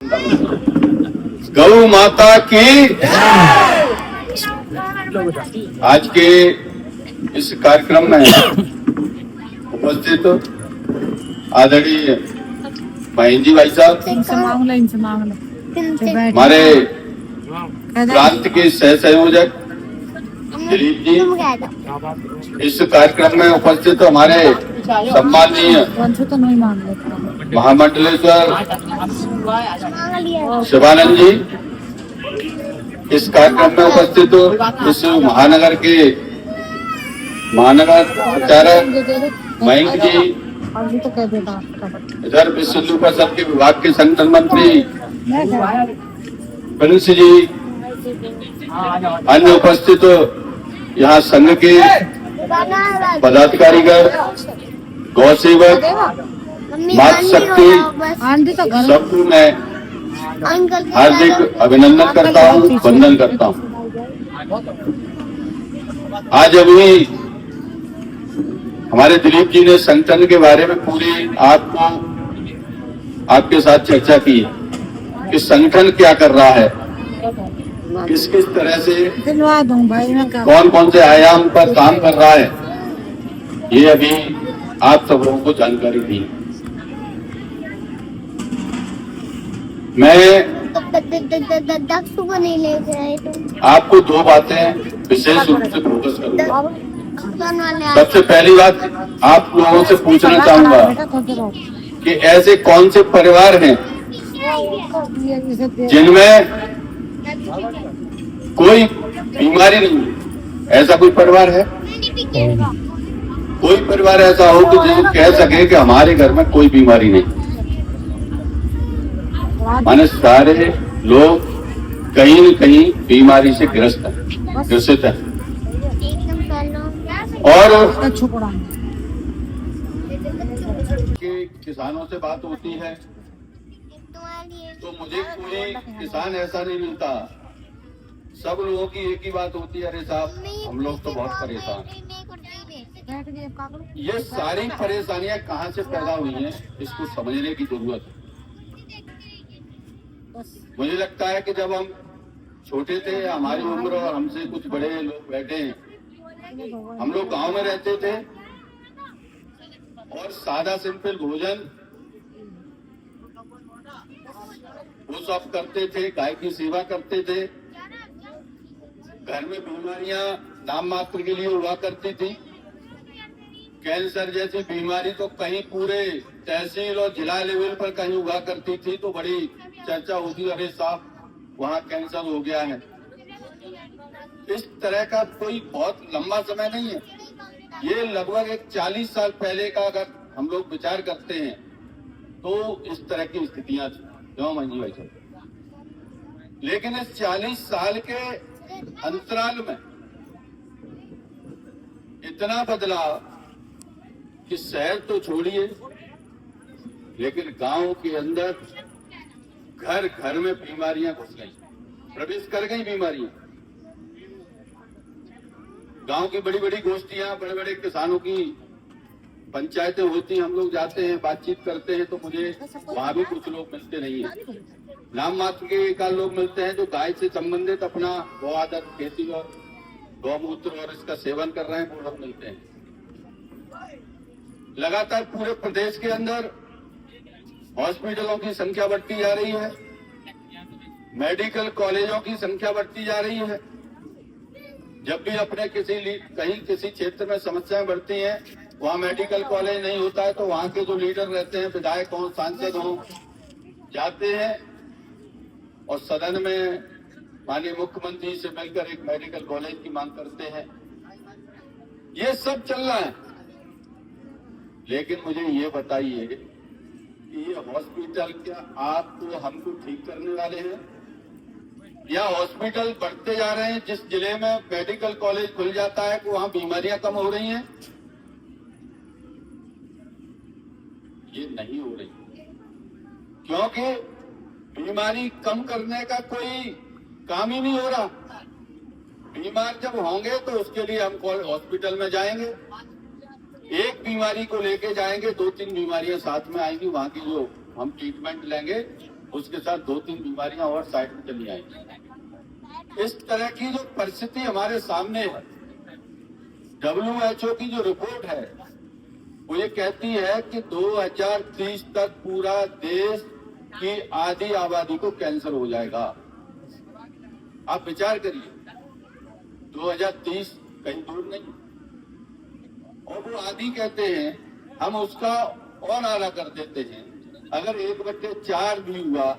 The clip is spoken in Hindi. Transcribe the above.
गौ माता की आज के इस कार्यक्रम में उपस्थित आदरणीय महेंद्र भाई साहब, हमारे प्रांत के सह संयोजक दिलीप जी, इस कार्यक्रम में उपस्थित हमारे सम्माननीय महामंडलेश्वर शिवानंद जी, इस कार्यक्रम में उपस्थित इस महानगर के महानगर प्रचारक मयंक जी, इधर विश्व हिंदू परिषद के विभाग के संगठन मंत्री प्रिंस जी, अन्य उपस्थित यहाँ संघ के पदाधिकारीगण, गौ सेवक, मातृशक्ति, सबको मैं हार्दिक अभिनंदन करता हूँ, वंदन करता हूँ। आज अभी हमारे दिलीप जी ने संगठन के बारे में पूरी आपके साथ चर्चा की कि संगठन क्या कर रहा है, किस किस तरह से कौन कौन से आयाम पर काम कर रहा है, ये अभी आप सब लोगों को जानकारी दी। मैं आपको दो बातें विशेष रूप से फोकस करूंगा। सबसे पहली बात आप लोगों से पूछना चाहूंगा कि ऐसे कौन से परिवार हैं जिनमें कोई बीमारी नहीं है? ऐसा कोई परिवार है? कोई परिवार ऐसा हो कि जो कह सके कि हमारे घर में कोई बीमारी नहीं? माने सारे लोग कहीं न कहीं बीमारी से ग्रसित है। और किसानों से बात होती है तो मुझे कोई किसान ऐसा नहीं मिलता, सब लोगों की एक ही बात होती है, अरे साहब हम लोग तो बहुत परेशान। ये सारी परेशानियां कहाँ से पैदा हुई हैं, इसको समझने की जरूरत है। मुझे लगता है कि जब हम छोटे थे, हमारी उम्र और हमसे कुछ बड़े लोग बैठे हैं, हम लोग गांव में रहते थे और सादा सिंपल भोजन वो सब करते थे, गाय की सेवा करते थे। घर में बीमारियां नाम मात्र के लिए हुआ करती थी। कैंसर जैसी बीमारी तो कहीं पूरे तहसील और जिला लेवल पर कहीं हुआ करती थी तो बड़ी चर्चा होती, अरे साहब वहां कैंसर हो गया है। इस तरह का कोई बहुत लंबा समय नहीं है, ये लगभग एक 40 साल पहले का अगर हम लोग विचार करते हैं तो इस तरह की स्थितियां थी। क्यों मंजी भाई साहब? लेकिन इस 40 साल के अंतराल में इतना बदलाव कि शहर तो छोड़िए, लेकिन गांव के अंदर घर घर में बीमारियां घुस गई, प्रवेश कर गई बीमारियां। गांव की बड़ी बड़ी गोष्ठियां, बड़े बड़े किसानों की पंचायतें होती, हम लोग जाते हैं, बातचीत करते हैं तो मुझे वहां भी कुछ लोग मिलते नहीं है। नाम मात्र के एक लोग मिलते हैं जो गाय से संबंधित अपना गौ आदत, खेती और गौमूत्र और इसका सेवन कर रहे हैं, वो लोग मिलते हैं। लगातार पूरे प्रदेश के अंदर हॉस्पिटलों की संख्या बढ़ती जा रही है, मेडिकल कॉलेजों की संख्या बढ़ती जा रही है। जब भी अपने कहीं किसी क्षेत्र में समस्याएं बढ़ती हैं, वहां मेडिकल कॉलेज नहीं होता है तो वहां के जो लीडर रहते हैं, विधायक हों, सांसद हों, जाते हैं और सदन में माननीय मुख्यमंत्री से मिलकर एक मेडिकल कॉलेज की मांग करते हैं। ये सब चल रहा है, लेकिन मुझे ये बताइए कि ये हॉस्पिटल क्या आपको हमको ठीक करने वाले हैं, या हॉस्पिटल बढ़ते जा रहे हैं? जिस जिले में मेडिकल कॉलेज खुल जाता है कि वहां बीमारियां कम हो रही हैं? ये नहीं हो रही, क्योंकि बीमारी कम करने का कोई काम ही नहीं हो रहा। बीमार जब होंगे तो उसके लिए हम हॉस्पिटल में जाएंगे, एक बीमारी को लेके जाएंगे, 2-3 बीमारियां साथ में आएंगी, वहां की जो हम ट्रीटमेंट लेंगे उसके साथ 2-3 बीमारियां और साइड में चली आएंगी। इस तरह की जो परिस्थिति हमारे सामने है, WHO की जो रिपोर्ट है वो ये कहती है कि 2030 तक पूरा देश की आधी आबादी को कैंसर हो जाएगा। आप विचार करिए, 2030 कहीं दूर नहीं, और वो आधी कहते हैं, हम उसका और आला कर देते हैं। अगर 1/4 भी हुआ